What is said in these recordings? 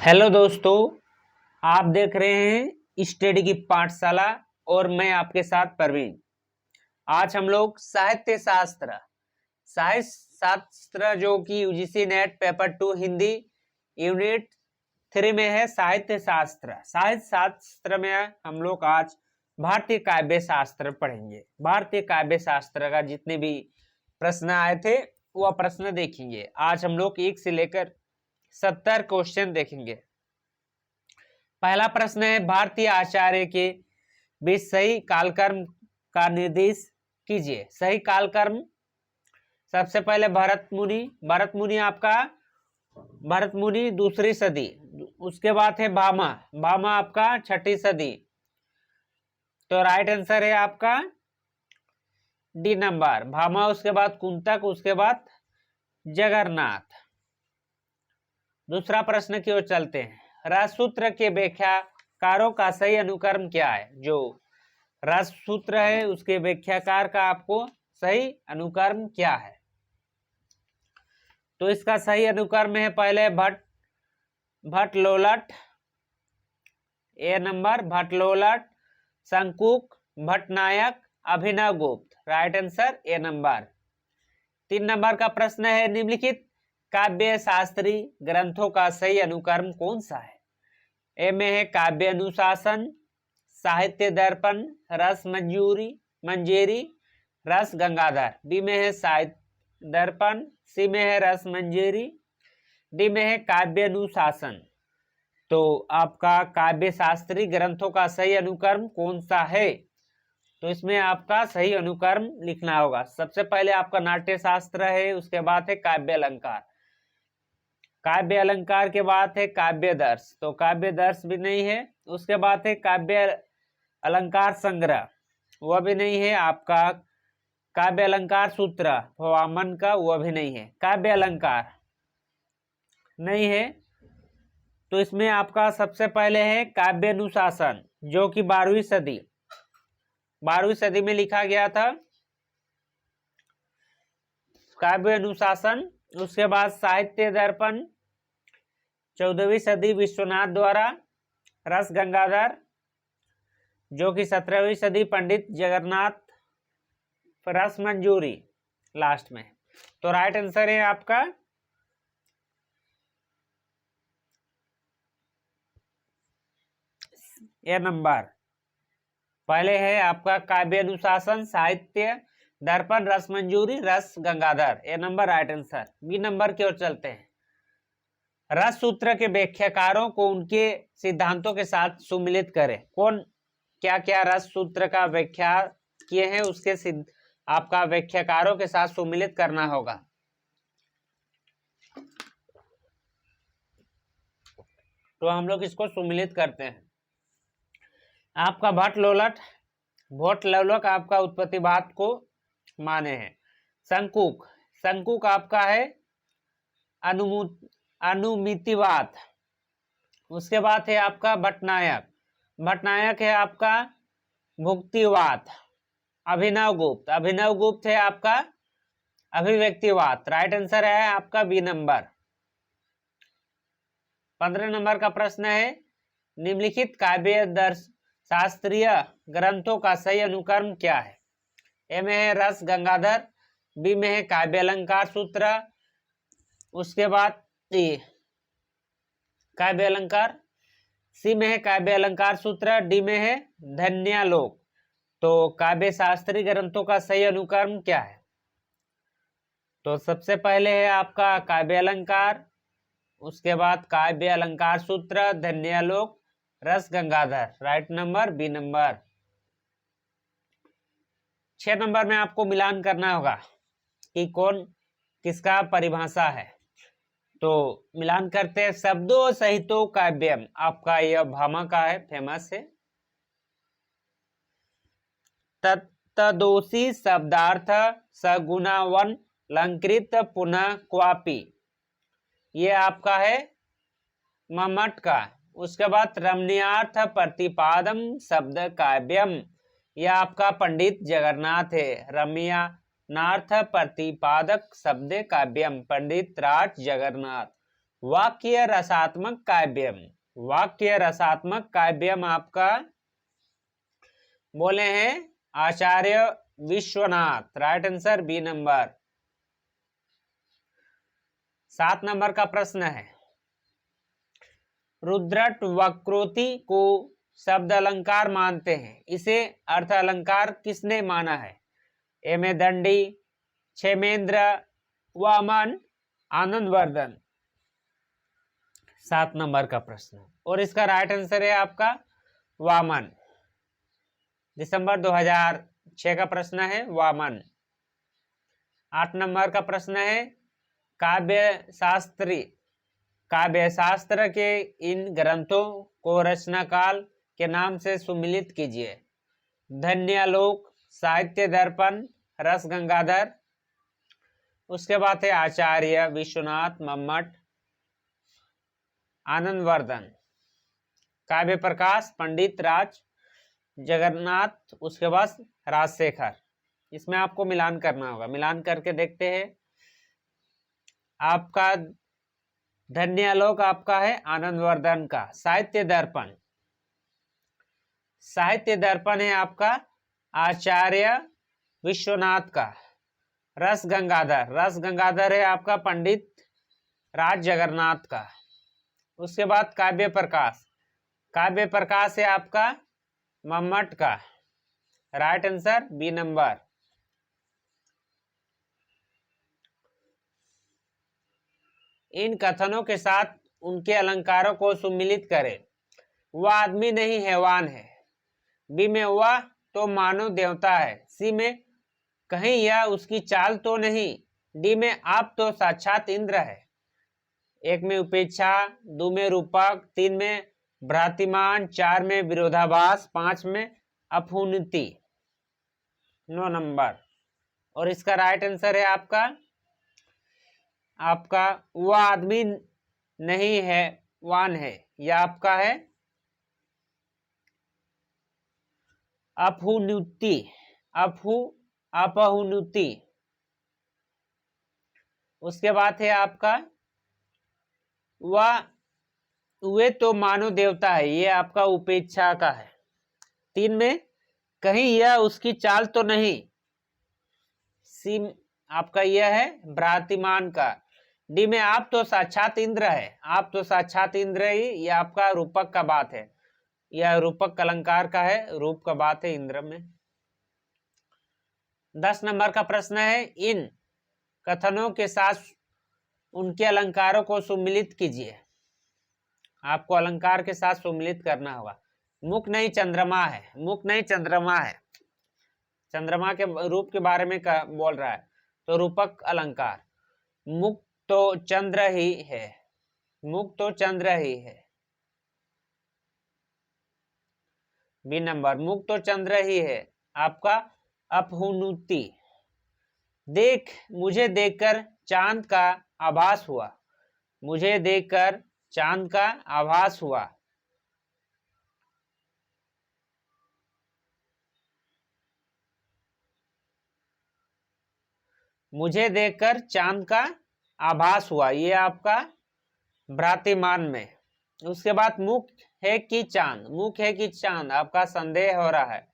Hello दोस्तों, आप देख रहे हैं स्टडी की पाठशाला और मैं आपके साथ परवीन। आज हम लोग साहित्य शास्त्र जो कि UGC net paper 2 Hindi unit 3 में है। साहित्य शास्त्र में हम लोग आज भारतीय काव्य शास्त्र पढ़ेंगे। भारतीय काव्य शास्त्र का जितने भी प्रश्न आए थे वह प्रश्न देखेंगे। आज हम लोग 1 से लेकर 70 क्वेश्चन देखेंगे। पहला प्रश्न है, भारतीय आचार्य के बीच सही कालक्रम का निर्देश कीजिए। सही कालक्रम, सबसे पहले भरत मुनि आपका भरत मुनि 2री सदी, उसके बाद है भामा आपका 6ठी सदी। तो राइट आंसर है आपका डी नंबर, भामा, उसके बाद कुंतक, उसके बाद जगन्नाथ। दूसरा प्रश्न की ओर चलते हैं। राजसूत्र के व्याख्याकारों का सही अनुक्रम क्या है? जो राजसूत्र है उसके व्याख्याकार का आपको सही अनुक्रम क्या है? तो इसका सही अनुक्रम है पहले Bhattalollata, A number Bhattalollata, Shankuka, Bhattanayaka, Abhinavagupta. Right answer A number. 3 number का प्रश्न है, निम्नलिखित काव्य शास्त्री ग्रंथों का सही अनुक्रम कौन सा है? ए में है काव्य अनुशासन, साहित्य दर्पण, रस मंजेरी, रस गंगाधर। बी में है साहित्य दर्पण, सी में है रस मंजेरी, डी में है काव्य अनुशासन। तो आपका काव्य शास्त्री ग्रंथों का सही अनुक्रम कौन सा है? तो इसमें आपका सही अनुक्रम लिखना होगा। सबसे पहले आपका नाट्य शास्त्र है, उसके बाद है काव्य अलंकार, काव्य अलंकार के बाद है काव्य दर्श, तो काव्य दर्श भी नहीं है। उसके बाद है काव्य अलंकार संग्रह, वह भी नहीं है। आपका काव्य अलंकार सूत्र वामन का, वह भी नहीं है। काव्य अलंकार नहीं है। तो इसमें आपका सबसे पहले है काव्य अनुशासन, जो कि 12वीं सदी में लिखा गया था, काव्य अनुशासन। उसके बाद साहित्य दर्पण 14वीं सदी विश्वनाथ द्वारा, रस गंगाधर जो कि 17वीं सदी पंडित जगन्नाथ, रस मंजूरी लास्ट में। तो राइट आंसर है आपका ए नंबर। पहले है आपका काव्य अनुशासन, साहित्य दर्पण, Rasa Manjari, Rasa Gangadhar. A number right answer. B number की ओर चलते हैं। रस सूत्र के व्याख्याकारों को उनके सिद्धांतों के साथ सुमिलित करें। कौन क्या क्या रस सूत्र का व्याख्या किए हैं, उसके आपका व्याख्याकारों के साथ सुमिलित करना होगा। तो हम लोग इसको सुमिलित करते हैं। आपका भट्टलोलट आपका उत्पत्तिवाद को माने हैं। शंकुक आपका है अनुमितिवाद। उसके बाद है आपका भट्टनायक है आपका भुक्तिवाद। अभिनवगुप्त है आपका अभिव्यक्तिवाद। राइट आंसर है आपका बी नंबर। 15 नंबर का प्रश्न है, निम्नलिखित काव्य दर्श शास्त्रीय ग्रंथों का सही अनुक्रम क्या है? ए में है रस गंगाधर, बी में है काव्य अलंकार सूत्र, उसके बाद काव्य अलंकार, सी में है काव्य अलंकार सूत्र, डी में है धन्यालोक। तो काव्य शास्त्रीय ग्रंथों का सही अनुक्रम क्या है? तो सबसे पहले है आपका काव्य अलंकार, उसके बाद काव्य अलंकार Sutra, Dhvanyalok, Rasa Gangadhar. Right number B number. 6 number में आपको मिलान करना होगा कि कौन किसका परिभाषा है। तो मिलान करते हैं। शब्दों सहितो काव्यम, आपका यह भामा का है, फेमस है। तदोषी शब्दार्थ सगुणावन लंकृत पुनः क्वापी, ये आपका है मम्मट का। उसके बाद रमणीयार्थ प्रतिपादम शब्द काव्यम, यह आपका पंडित जगन्नाथ है। रमणीयार्थ प्रतिपादक शब्द काव्यम, पंडित राज जगन्नाथ। वाक्य रसात्मक काव्यम। वाक्य रसात्मक काव्यम आपका बोले हैं Acharya Vishwanath. Right answer B number. 7 number का प्रश्न है, रुद्रट वक्रोति को शब्द अलंकार मानते हैं, इसे अर्थ अलंकार किसने माना है? एम ए दंडी, क्षेमेंद्र, वामन, आनंदवर्धन। 7 नंबर का प्रश्न और इसका राइट आंसर है आपका वामन। दिसंबर 2006 का प्रश्न है वामन। 8 नंबर का प्रश्न है, काव्य शास्त्र के इन ग्रंथों को रचना काल के नाम से सुमिलित कीजिए। धन्यालोक, साहित्य दर्पण, रस गंगाधर। उसके बाद है आचार्य विश्वनाथ, मम्मट, आनंदवर्धन। काव्य प्रकाश, पंडित राज जगन्नाथ, उसके बाद राजशेखर। इसमें आपको मिलान करना होगा, मिलान करके देखते हैं। आपका धन्यालोक आपका है आनंदवर्धन का। साहित्य दर्पण है आपका आचार्य विश्वनाथ का। रस गंगाधर है आपका पंडित राज जगन्नाथ का। उसके बाद काव्य प्रकाश है आपका मम्मट का। Right answer B number. इन कथनों के साथ उनके अलंकारों को सुमिलित करें। वह आदमी नहीं हैवान है। बी में वह तो मानव देवता है। सी में कहीं यह उसकी चाल तो नहीं। डी में आप तो साक्षात इंद्र है। 1 में उपेक्षा, 2 में रूपक, 3 में भ्रातिमान, 4 में विरोधाभास, 5 में अपुनीति। 9 नंबर और इसका राइट आंसर है आपका वह आदमी नहीं है वान है। यह आपका है अपहुनुति। उसके बाद है आपका वे तो मानव देवता है। ये आपका उपेक्षा का है। 3 में कहीं यह उसकी चाल तो नहीं। सी आपका यह है भ्रातिमान का। डी में आप तो साक्षात इंद्र है। आप तो साक्षात इंद्र ही, यह आपका रूपक का बात है। यह रूपक अलंकार का है, रूप का बात है इंद्र में। 10 नंबर का प्रश्न है, इन कथनों के साथ उनके अलंकारों को सुमिलित कीजिए। आपको अलंकार के साथ सुमिलित करना होगा। मुख नहीं चंद्रमा है। मुख नहीं चंद्रमा है। चंद्रमा के रूप के बारे में बोल रहा है, तो रूपक अलंकार। मुख तो चंद्र ही है। मुख तो चंद्र ही है। बी नंबर, मुख तो चंद्र ही है आपका अपहुनुति। मुझे देखकर चांद का आभास हुआ। मुझे देखकर चांद का आभास हुआ। मुझे देखकर चांद का आभास हुआ, ये आपका भ्रातिमान में। उसके बाद मुख है कि चांद, मुख है कि चांद, आपका संदेह हो रहा है।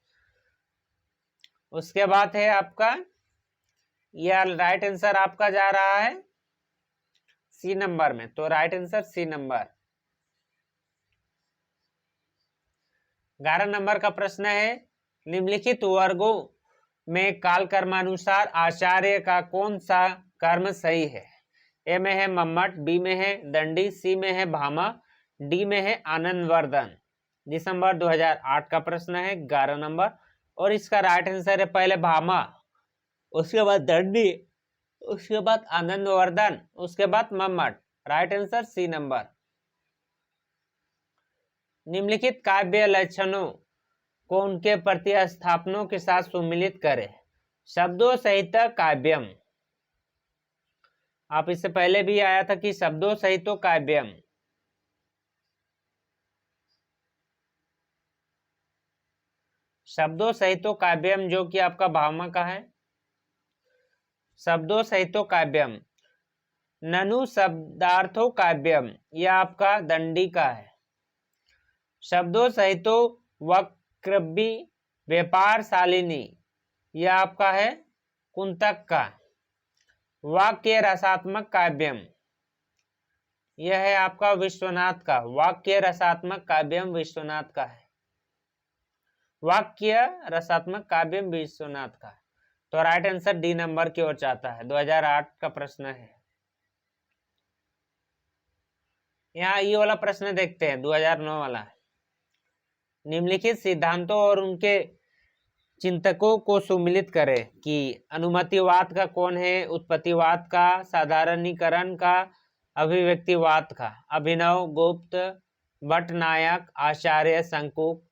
उसके बाद है आपका यह राइट आंसर आपका जा रहा है सी नंबर में, तो right answer C number. 11 number का प्रश्न है, निम्नलिखित वर्गों में काल कर्मानुसार आचार्य का कौन सा कर्म सही है? ए में है मम्मट, बी में है दंडी, सी में है भामा, डी में है आनंदवर्धन। दिसंबर 2008 का प्रश्न है 11 नंबर और इसका राइट आंसर है पहले भामा, उसके बाद दंडी, उसके बाद आनंदवर्धन, उसके बाद Mammat. Right answer C number. निम्नलिखित काव्य लक्षणों को उनके प्रतिस्थापनों के साथ सुमिलित करें। शब्दों सहित काव्यम। आप इससे पहले भी आया था कि शब्दों सहित काव्यम। शब्दों सहित काव्यम जो कि आपका भामा का है। शब्दों सहित काव्यम ननु शब्दार्थो काव्यम, यह आपका दंडी का है। शब्दों सहितो वक्रव्य व्यापार शालिनी, यह आपका है कुंतक का। वाक्य रसात्मक काव्यम, यह है आपका विश्वनाथ का। वाक्य रसात्मक काव्यम विश्वनाथ का है। वाक्य रसात्मक काव्यम विश्वनाथ का। तो राइट आंसर डी नंबर की ओर जाता है। 2008 का प्रश्न है। यहाँ ये वाला प्रश्न देखते हैं 2009 वाला। निम्नलिखित सिद्धांतों और उनके चिंतकों को सुमिलित करें कि अनुमतिवाद का कौन है, उत्पत्तिवाद का, साधारणीकरण का, अभिव्यक्तिवाद का। अभिनव गुप्त, भट्टनायक, आचार्य, शंकुक,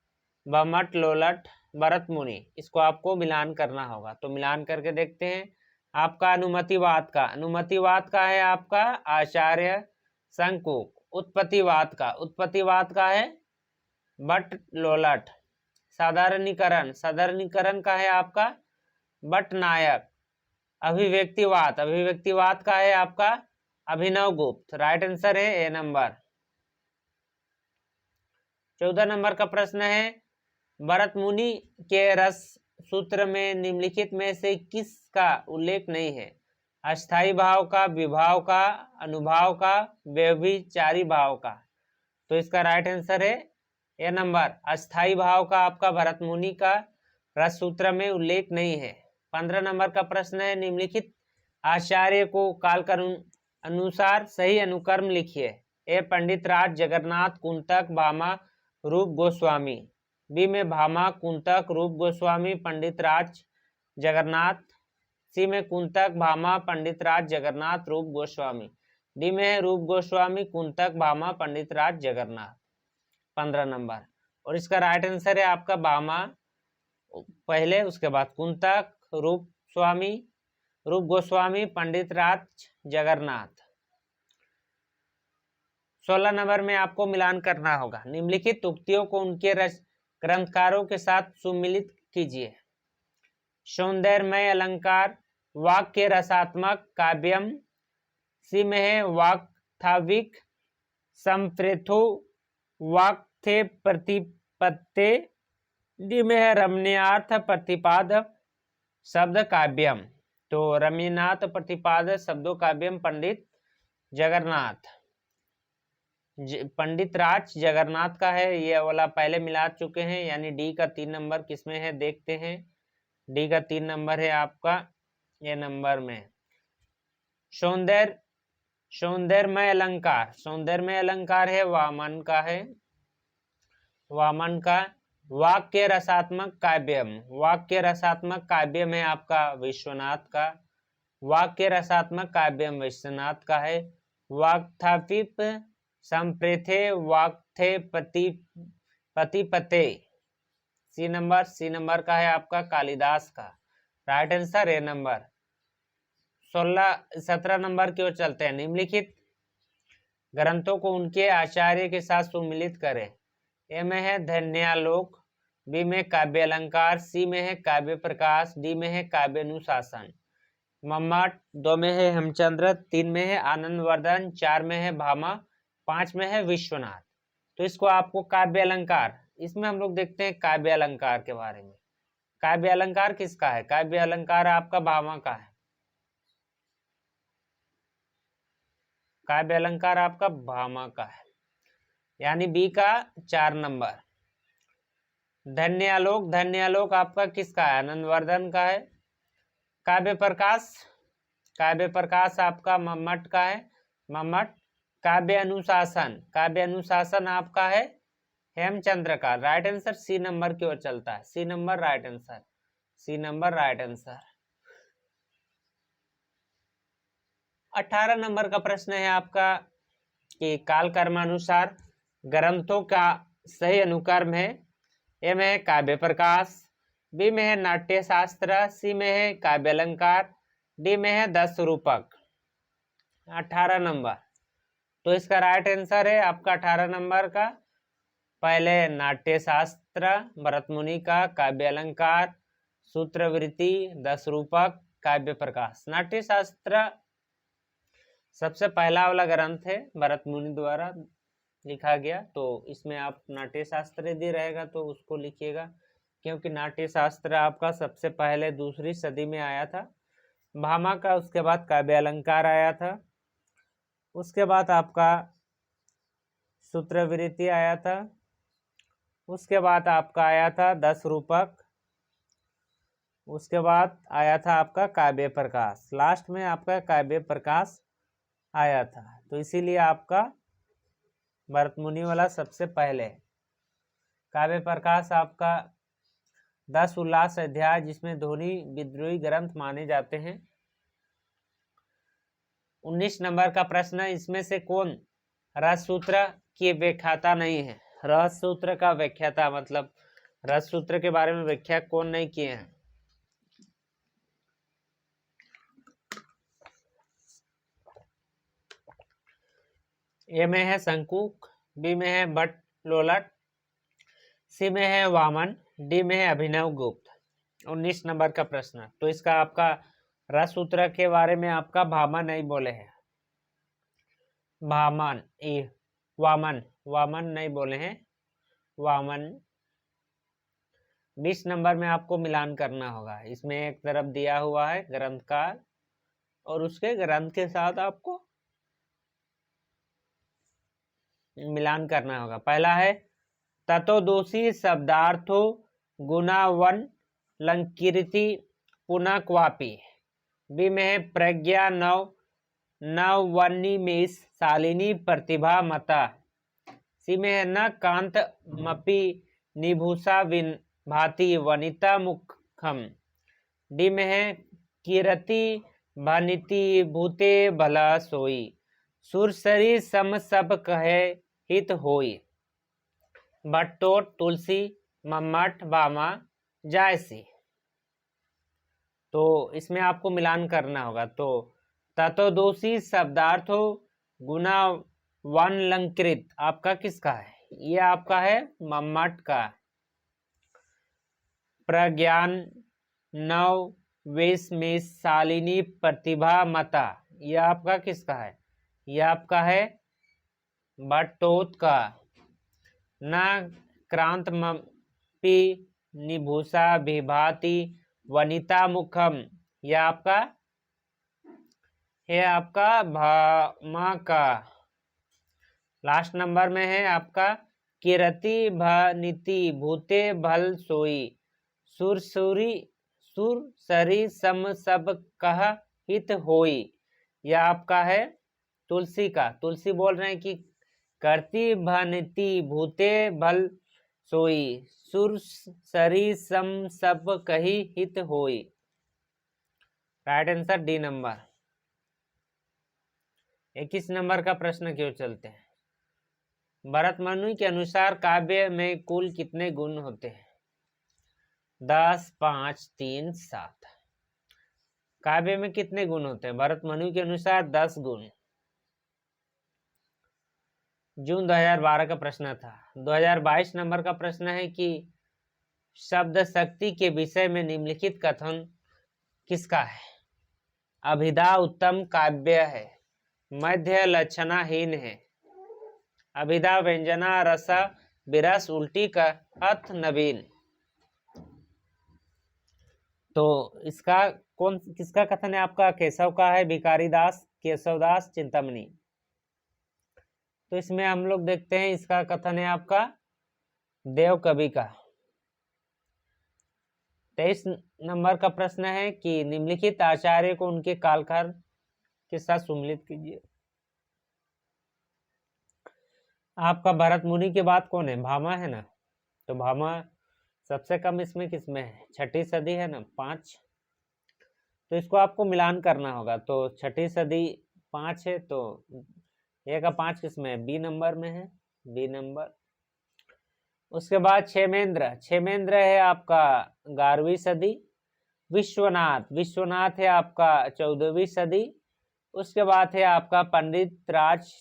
बमट, लोलट, भरत मुनि। इसको आपको मिलान करना होगा। तो मिलान करके देखते हैं। आपका अनुमतिवाद का है आपका आचार्य शंकुक। उत्पत्तिवाद का है भट्ट लोलट। साधारणीकरण का है आपका भट्टनायक। अभिव्यक्तिवाद का है आपका अभिनव गुप्त। राइट आंसर है ए नंबर। 14 नंबर का प्रश्न है, भरत मुनि के रस सूत्र में निम्नलिखित में से किसका उल्लेख नहीं है? अस्थाई भाव का, विभाव का, अनुभाव का, व्यभिचारी भाव का। तो इसका राइट आंसर है ए नंबर। अस्थाई भाव का आपका भरत मुनि का रस सूत्र में उल्लेख नहीं है। 15 नंबर का प्रश्न है, निम्नलिखित आचार्य को काल के अनुसार सही अनुक्रम लिखिए। ए पंडित राज, जगन्नाथ, कुंतक, भामा, रूप गोस्वामी। बी में भामा, कुंतक, रूप गोस्वामी, पंडित राज, जगन्नाथ। सी में कुंतक, भामा, पंडित राज, जगन्नाथ, रूप गोस्वामी। डी में है रूप गोस्वामी, कुंतक, भामा, पंडित राज, जगन्नाथ। 15 नंबर। और इसका राइट आंसर है आपका भामा पहले, उसके बाद कुंतक, रूप गोस्वामी, पंडित राज, जगन्नाथ। 16 नंबर में आपको मिलान करना होगा। निम्नलिखित उक्तियों को उनके ग्रंथकारों के साथ सुमिलित कीजिए। सौंदर्यमय अलंकार वाक्य रसात्मक काव्यम। सी में है वाक्थाविक संप्रेथो वाक्थे प्रतिपत्ते। डी में है रमणीयार्थ प्रतिपाद शब्द काव्यम। तो रमणीनाथ प्रतिपाद शब्दों काव्यम पंडित जगन्नाथ, पंडित राज जगन्नाथ का है। ये वाला पहले मिला चुके हैं, यानी डी का 3 नंबर किसमें है देखते हैं। डी का 3 नंबर है आपका ये नंबर में। सौंदर्यमय अलंकार है वामन का है। वामन का वाक्य रसात्मक काव्यम है आपका विश्वनाथ का। वाक्य रसात्मक काव्यम विश्वनाथ का है। वाक्थापिप संप्रेथे वाक्थे पतिपते। सी नंबर का है आपका कालिदास का। Right answer A number. 17 number की ओर चलते हैं। निम्नलिखित ग्रंथों को उनके आचार्य के साथ सुमिलित करें। ए में है धन्यालोक, बी में काव्य अलंकार, सी में है काव्य प्रकाश, डी में है काव्य अनुशासन। मम्मट, 2 में है हेमचंद्र, 3 में है आनंदवर्धन, 4 में है भामा, 5 में है विश्वनाथ। तो इसको आपको काव्य अलंकार, इसमें हम लोग देखते हैं काव्य अलंकार के बारे में। काव्य अलंकार किसका है? काव्य अलंकार आपका भामा का है। काव्य अलंकार आपका भामा का है, यानी बी का 4 नंबर। धन्यालोक आपका किसका है? आनंदवर्धन का है। काव्य प्रकाश आपका मम्मट का है। मम्मट। काव्य अनुशासन आपका है हेमचंद्र का। राइट आंसर सी नंबर की ओर चलता है। C number right answer. 18 number का प्रश्न है आपका कि काल कर्मानुसार ग्रंथों का सही अनुक्रम है। ए में है काव्य प्रकाश, बी में है नाट्य शास्त्र, सी में है काव्य अलंकार, डी में है 10 रूपक। 18 नंबर। तो इसका राइट आंसर है आपका 18 नंबर का पहले नाट्य शास्त्र भरत मुनि का, काव्य अलंकार, सूत्रवृत्ति, 10 रूपक, काव्य प्रकाश। नाट्य शास्त्र सबसे पहला वाला ग्रंथ है, भरत मुनि द्वारा लिखा गया। तो इसमें आप नाट्य शास्त्र यदि रहेगा तो उसको लिखिएगा, क्योंकि नाट्य शास्त्र आपका सबसे पहले दूसरी सदी में आया था। भामा का उसके बाद काव्य अलंकार आया था, उसके बाद आपका सूत्रवृत्ति आया था, उसके बाद आपका आया था 10 रूपक, उसके बाद आया था आपका काव्य प्रकाश, लास्ट में आपका काव्य प्रकाश आया था। तो इसीलिए आपका भरत मुनि वाला सबसे पहले। काव्य प्रकाश आपका 10 उल्लास अध्याय, जिसमें ध्वनि विद्रोही ग्रंथ माने जाते हैं। 19 नंबर का प्रश्न है, इसमें से कौन रससूत्र की व्याख्याता नहीं है? रससूत्र का व्याख्याता मतलब रससूत्र के बारे में व्याख्या कौन नहीं किए हैं? ए में है शंकुक, बी में है भट्ट लोलट, सी में है वामन, डी में है अभिनव गुप्त। 19 नंबर का प्रश्न। तो इसका आपका रससूत्र के बारे में आपका भामा नहीं बोले हैं, भामन ए वामन, वामन नहीं बोले हैं, वामन। 20 नंबर में आपको मिलान करना होगा। इसमें एक तरफ दिया हुआ है ग्रंथकार और उसके ग्रंथ के साथ आपको मिलान करना होगा। पहला है तत्वदोषी शब्दार्थो गुणावन लंकीर्ति पुनः क्वापी, बी में है प्रज्ञा नव नवनिमेष शालिनी प्रतिभा मता, सी में है न कांत मपि निभूषा विन भाति वनिता मुखम, डी में है कीरति भनिति भूते भला सोई, सुरसरी सम सब कहे हित होई, भट्टोट तुलसी मम्मट भामा जायसी। तो इसमें आपको मिलान करना होगा। तो तत्वदोषी शब्दार्थो गुना वन लंकृत आपका किसका है? ये आपका है मम्मट का। प्रज्ञान नव वेश में शालिनी प्रतिभा मता, यह आपका किसका है? यह आपका है भट्टोत का। न क्रांत मपि निभूषा विभाति वनिता मुखम, यह आपका है आपका भामा का। लास्ट नंबर में है आपका किरति भनिति भूते भल सोई, सुरसुरी सुरसरी सम सब कह हित होई, यह आपका है तुलसी का। तुलसी बोल रहे हैं कि करती भनिति भूते भल सोई, सुरसरी सम सब कही हित होई। Right answer D number. 21 number का प्रश्न क्यों चलते हैं। भरत मुनि के अनुसार काव्य में कुल कितने गुण होते हैं? 10, 5, 3, 7। काव्य में कितने गुण होते हैं? भरत मुनि के अनुसार 10 गुण। जून 2012 का प्रश्न था। 2022 नंबर का प्रश्न है कि शब्द शक्ति के विषय में निम्नलिखित कथन किसका है? अभिधा उत्तम काव्य है, मध्य लक्षणाहीन है, अभिधा व्यंजना रस विरस उल्टी का अर्थ नवीन। तो इसका कौन किसका कथन है? आपका केशव का है, भिखारी दास, केशवदास, चिंतामणि। तो इसमें हम लोग देखते हैं इसका कथन है आपका देव कवि का। 23 नंबर का प्रश्न है कि निम्नलिखित आचार्य को उनके कालखंड के साथ सम्मिलित कीजिए। आपका भरत मुनि के बाद कौन है? भामा है ना। तो भामा सबसे कम इसमें किसमें है? 6ठी सदी है ना, 5। तो इसको आपको मिलान करना होगा। तो 6ठी सदी 5 है, तो ए का 5 किसमें है? बी नंबर में है, बी नंबर। उसके बाद क्षेमेंद्र है आपका 11वीं सदी। विश्वनाथ है आपका 14वीं सदी। उसके बाद है आपका पंडित राज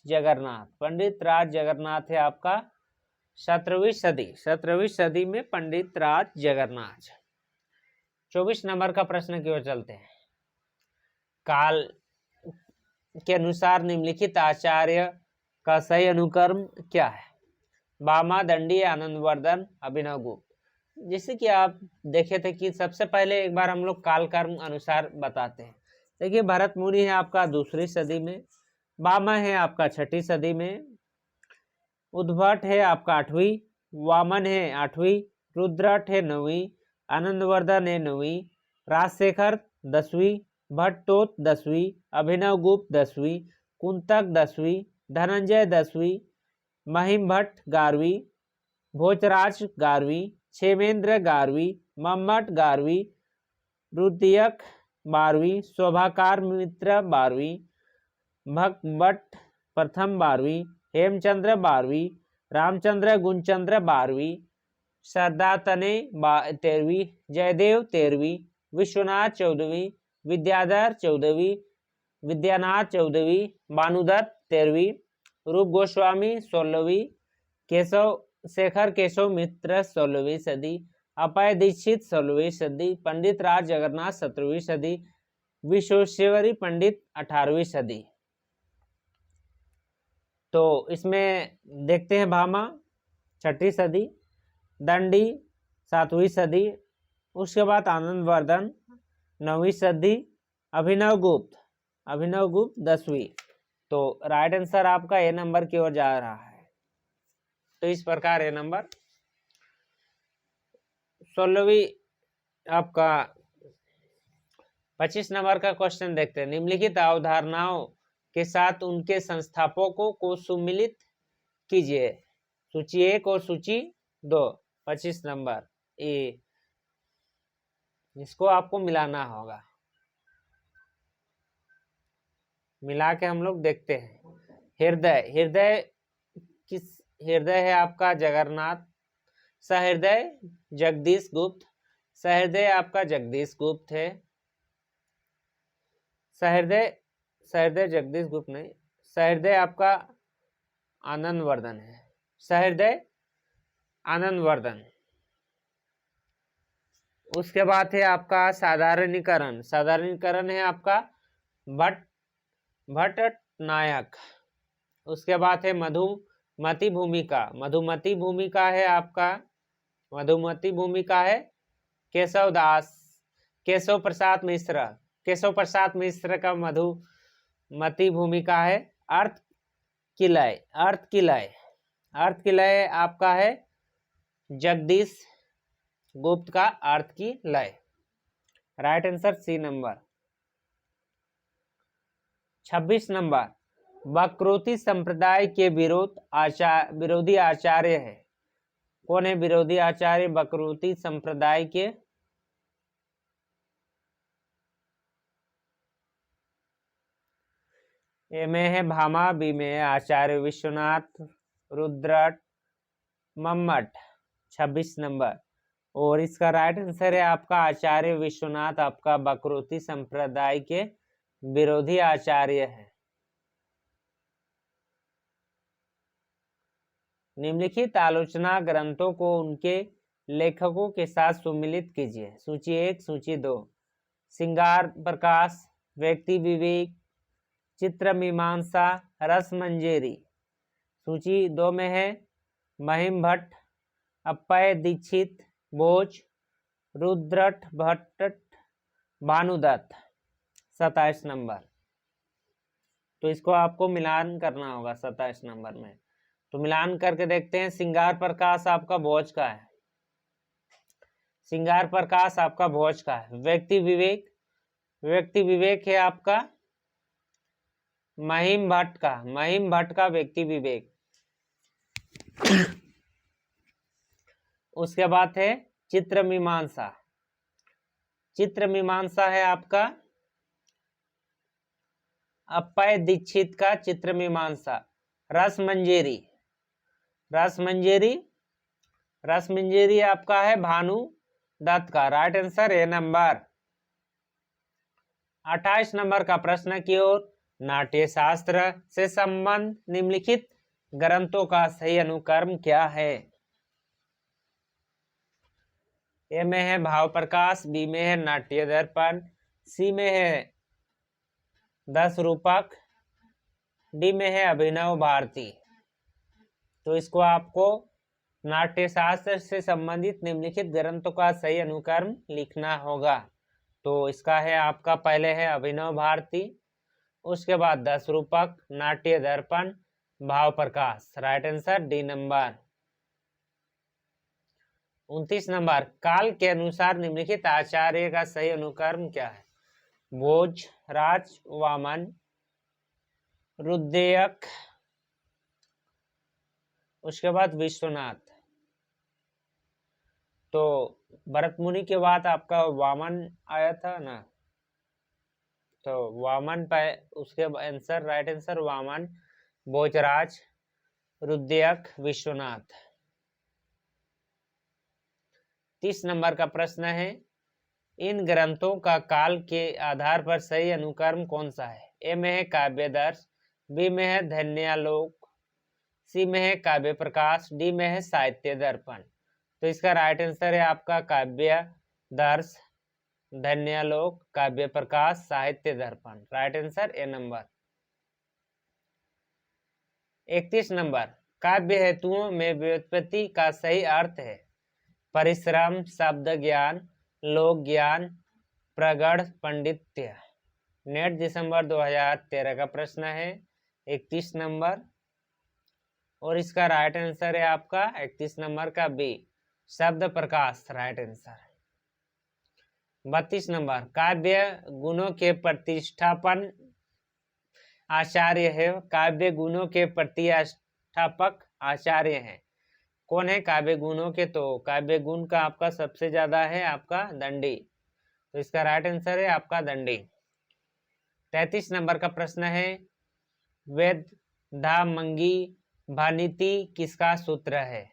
जगन्नाथ है आपका 17वीं सदी में पंडित राज जगन्नाथ। 24 नंबर का प्रश्न की ओर चलते हैं। के अनुसार निम्नलिखित आचार्य का सही अनुक्रम क्या है? भामा, दंडी, आनंदवर्धन, अभिनवगुप्त। जैसे कि आप देखे थे कि सबसे पहले एक बार हम लोग कालक्रम अनुसार बताते हैं। देखिए, भरत मुनि है आपका 2री सदी में, भामा है आपका 6ठी सदी में, उद्भट है आपका 8वीं, वामन है 8वीं, रुद्रट है 9वीं, आनंदवर्धन है 9वीं, राजशेखर 10वीं, भट्टोत 10वीं, अभिनवगुप्त 10वीं, कुंतक 10वीं, धनंजय 10वीं, महिम भट्ट 11वीं, भोजराज 11वीं, क्षेमेंद्र 11वीं, मम्मट 11वीं, रुद्रयक 12वीं, शोभाकार मित्र 12वीं, भगभट्ट प्रथम 12वीं, हेमचंद्र 12वीं, रामचंद्र गुणचंद्र 12वीं, सरदातने 13वीं, जयदेव 13वीं, विश्वनाथ 14वीं, विद्याधर 14वीं, विद्यानाथ 14वीं, भानुदत्त 13वीं, रूप गोस्वामी 16वीं, केशव शेखर केशव मित्र 16वीं सदी, अभय दीक्षित 16वीं सदी, पंडित राज जगन्नाथ 17वीं सदी, विश्वेश्वरी पंडित 18वीं सदी। तो इसमें देखते हैं भामा 6ठी सदी, दंडी 7वीं सदी, उसके बाद आनंदवर्धन 9वीं सदी, अभिनवगुप्त 10वीं। तो राइट आंसर आपका ए नंबर की ओर जा रहा है। तो इस प्रकार ए नंबर 16वीं आपका 25 नंबर का क्वेश्चन देखते हैं। निम्नलिखित अवधारणाओं के साथ उनके संस्थापकों को सुमिलित कीजिए। सूची 1 और सूची 2, 25 नंबर ए, इसको आपको मिलाना होगा। मिला के हम लोग देखते हैं। हृदय किस हृदय है आपका? जगन्नाथ। सहृदय जगदीश गुप्त। सहृदय आपका जगदीश गुप्त है। सहृदय जगदीश गुप्त नहीं, सहृदय आपका आनंदवर्धन है। सहृदय आनंदवर्धन। उसके बाद है आपका साधारणीकरण। साधारणीकरण है आपका भट्ट नायक। उसके बाद है मधुमती भूमिका। मधुमती भूमिका है आपका, मधुमती भूमिका है केशव प्रसाद मिश्र। केशव प्रसाद मिश्र का मधुमती भूमिका है। अर्थ की लय आपका है जगदीश गुप्त का अर्थ की लय। Right answer C number. 26 number, वक्रोक्ति संप्रदाय के विरोधी आचार्य है। कौन है विरोधी आचार्य वक्रोक्ति संप्रदाय के? ए में है भामा, बी में है आचार्य विश्वनाथ, रुद्रट, मम्मट। 26 नंबर। और इसका राइट आंसर है आपका आचार्य विश्वनाथ, आपका वक्रोक्ति संप्रदाय के विरोधी आचार्य है। निम्नलिखित आलोचना ग्रंथों को उनके लेखकों के साथ सुमिलित कीजिए। सूची 1, सूची 2, श्रृंगार प्रकाश, व्यक्ति विवेक, चित्र मीमांसा, रसमंजरी। सूची 2 में है महिम भट्ट, अप्पय दीक्षित, बोझ, रुद्रट भट्ट, भानुदत्त। 27 नंबर। तो इसको आपको मिलान करना होगा 27 नंबर में। तो मिलान करके देखते हैं। श्रृंगार प्रकाश आपका भोज का है। श्रृंगार प्रकाश आपका भोज का है। व्यक्ति विवेक है आपका महिम भट्ट का व्यक्ति विवेक। उसके बाद है चित्र मीमांसा है आपका अप्पय दीक्षित का चित्र मीमांसा। रसमंजरी आपका है भानु दत्त का। Right answer A number. 28 number का प्रश्न की ओर। नाट्य शास्त्र से संबंध निम्नलिखित ग्रंथों का सही अनुक्रम क्या है? ए में है भाव प्रकाश, बी में है नाट्य दर्पण, सी में है 10 रूपक, डी में है अभिनव भारती। तो इसको आपको नाट्य शास्त्र से संबंधित निम्नलिखित ग्रंथों का सही अनुक्रम लिखना होगा। तो इसका है आपका पहले है अभिनव भारती, उसके बाद 10 रूपक, Natya Darpan, Bhava Prakash. Right answer D number. 29 number, काल के अनुसार निम्नलिखित आचार्य का सही अनुक्रम क्या है? भोज, राज, वामन, रुद्रयक, उसके बाद विश्वनाथ। तो भरत मुनि के बाद आपका वामन आया था ना, तो वामन पे उसके answer right answer Vamana, Bhojaraj, Rudrayak, Vishwanath. 30 number का प्रश्न है, इन ग्रंथों का काल के आधार पर सही अनुक्रम कौन सा है? ए में है काव्यदर्श, बी में है धन्यालोक, सी में है काव्य प्रकाश, डी में है साहित्य दर्पण। तो इसका राइट आंसर है आपका काव्य दर्श, धन्यालोक, काव्य प्रकाश, साहित्य दर्पण। Right answer A number. 31 number, काव्य हेतुओं में व्युत्पत्ति का सही अर्थ है? परिश्रम, शब्द ज्ञान, लोक ज्ञान, प्रगढ़ पंडित्य। नेट दिसंबर 2013 का प्रश्न है, 31 नंबर, और इसका राइट आंसर है आपका 31 नंबर का बी, शब्द प्रकाश। Right answer. 32 नंबर, काव्य गुणों के प्रतिष्ठापन आचार्य है, काव्य गुणों के प्रतिष्ठापक आचार्य हैं। कौन है काव्य गुणों के? तो काव्य गुण का आपका सबसे ज्यादा है आपका दंडी। तो इसका राइट आंसर है आपका दंडी। 33 नंबर का प्रश्न है, वेद धामंगी भानीति किसका सूत्र है?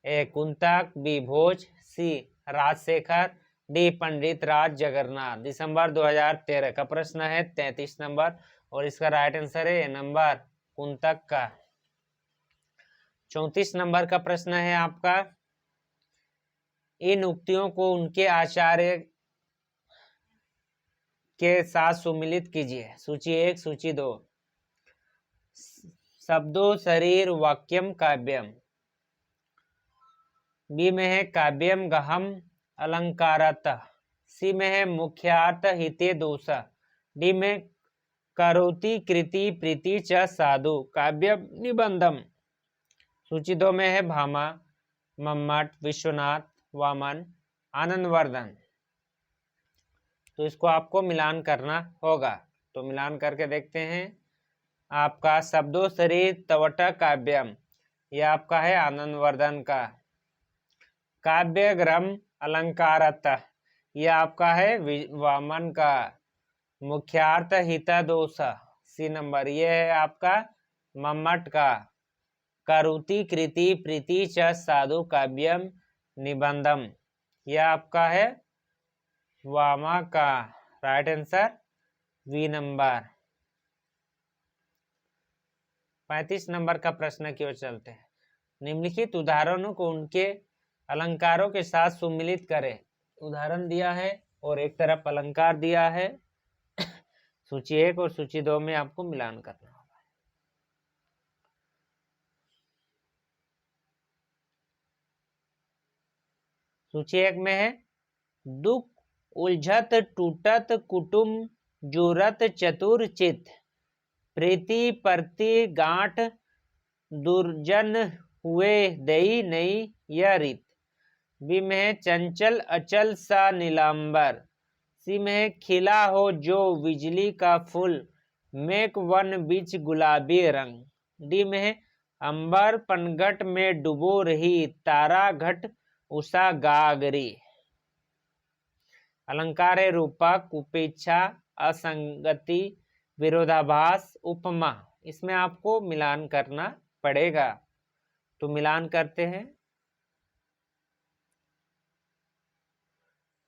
ए कुंतक, बी भोज, सी राजशेखर, डी पंडित राज जगन्नाथ। दिसंबर 2013 का प्रश्न है, 33 नंबर, और इसका राइट आंसर है नंबर कुंतक का। 34 नंबर का प्रश्न है आपका, इन उक्तियों को उनके आचार्य के साथ सुमिलित कीजिए। सूची 1, सूची 2। शब्दों शरीर वाक्यम काव्यम, बी में है काव्यम गहम अलंकारतः, सी में है मुख्यार्थ हिते दोष, डी में करोति कृति प्रीति च साधु काव्यम निबंधम। सूची 2 में है भामा, मम्मट, विश्वनाथ, वामन, आनंदवर्धन। तो इसको आपको मिलान करना होगा। तो मिलान करके देखते हैं। आपका शब्दों शरीर तवट काव्यम, यह आपका है आनंदवर्धन का। काव्य ग्रम अलंकारत, यह आपका है वामन का। मुख्यार्थ हिता दोष, सी नंबर, यह है आपका मम्मट का। करुति कृति प्रीति च साधु काव्यम निबंधम, यह आपका है वामा का। Right answer B number. 35 number का प्रश्न की ओर चलते हैं। निम्नलिखित उदाहरणों को उनके अलंकारों के साथ सुमिलित करें। उदाहरण दिया है और एक तरफ अलंकार दिया है। सूची 1 और सूची 2 में आपको मिलान करना होगा। सूची 1 में है, दुख उलझत टूटत कुटुम जुरत चतुर चित, प्रीति परति गांठ दुर्जन हुए दई नई यह रीत। बी में है चंचल अचल सा नीलांबर, सी में है खिला हो जो बिजली का फूल, मेघ वन बीच गुलाबी रंग, डी में है अंबर पनघट में डुबो रही तारा घट उषा गागरी। अलंकार है रूपक, उपेक्षा, असंगति, विरोधाभास, उपमा। इसमें आपको मिलान करना पड़ेगा। तो मिलान करते हैं।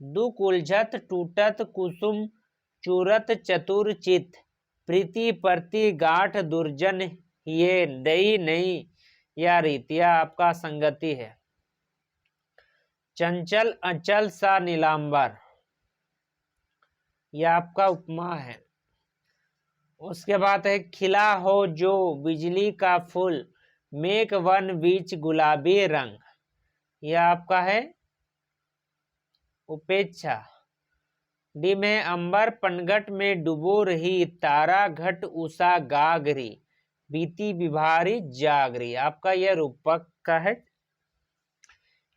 दुख उलझत टूटत कुसुम चूरत चतुर चित, प्रीति परति गांठ दुर्जन ये दई नहीं या रीतिया आपका संगति है। चंचल अचल सा नीलांबर, यह आपका उपमा है। उसके बाद है खिला हो जो बिजली का फूल, मेघ वन बीच गुलाबी रंग, यह आपका है उपेक्षा। डी में अंबर पनघट में डुबो रही, तारा घट उषा गागरी, बीती बिभारी जागरी, आपका यह रूपक का है।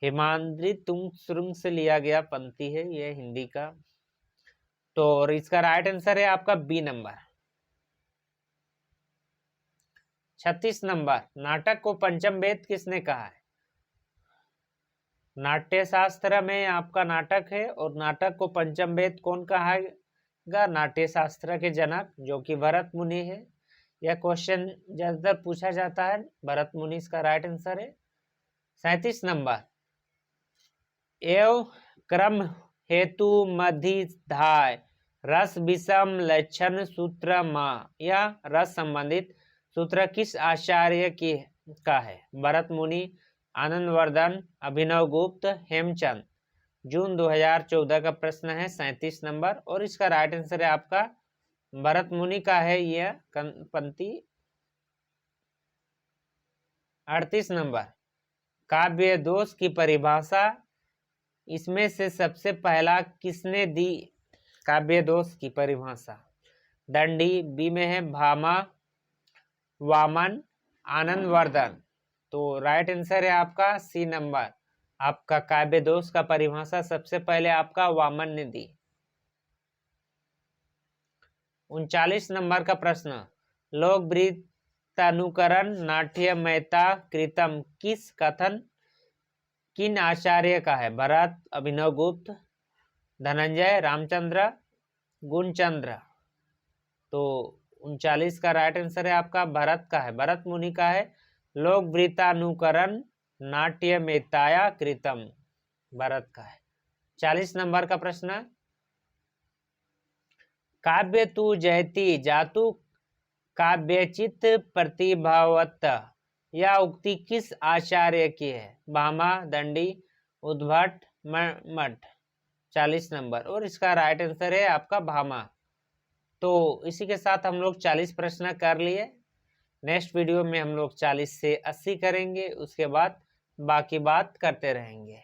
हिमाद्री तुम श्रृंग से लिया गया पंक्ति है, यह हिंदी का। तो इसका राइट आंसर है आपका बी नंबर। 36 नंबर, नाटक को पंचम वेद किसने कहा है? नाट्य शास्त्र में आपका नाटक है, और नाटक को पंचम वेद कौन कहागा? नाट्य शास्त्र के जनक जो कि भरत मुनि है। यह क्वेश्चन ज्यादातर पूछा जाता है, भरत मुनि इसका राइट आंसर है। 37 नंबर, एव क्रम हेतु मधिधाय रस विषम लक्षण सूत्र मा, यह रस संबंधित सूत्र किस आचार्य की का है? भरत मुनि, आनंदवर्धन, अभिनव गुप्त, हेमचंद। जून 2014 का प्रश्न है, 37 नंबर, और इसका राइट आंसर है आपका भरत मुनि का है यह पंक्ति। 38 नंबर, काव्य दोष की परिभाषा इसमें से सबसे पहला किसने दी? काव्य दोष की परिभाषा दंडी, बी में है भामा, वामन, आनंदवर्धन। तो राइट आंसर है आपका सी नंबर, आपका काव्य दोष का परिभाषा सबसे पहले आपका वामन ने दी। 39 नंबर का प्रश्न, लोकवृत्तानुकरण नाट्यमयता कृतम किस कथन किन आचार्य का है? भरत, अभिनव गुप्त, धनंजय, रामचंद्र, गुणचंद्र। तो 39 का राइट आंसर है आपका भरत का है, भरत मुनि का है। लोकवृत्तानुकरण नाट्यमेताया कृतम, भरत का है। 40 नंबर का प्रश्न, काव्य तु जयति जातु काव्यचित प्रतिभावत, यह उक्ति किस आचार्य की है? भामा, दंडी, उद्भट, मठ। 40 नंबर, और इसका राइट आंसर है आपका भामा। तो इसी के साथ हम लोग 40 प्रश्न कर लिए। नेक्स्ट वीडियो में हम लोग 40 से 80 करेंगे, उसके बाद बाकी बात करते रहेंगे।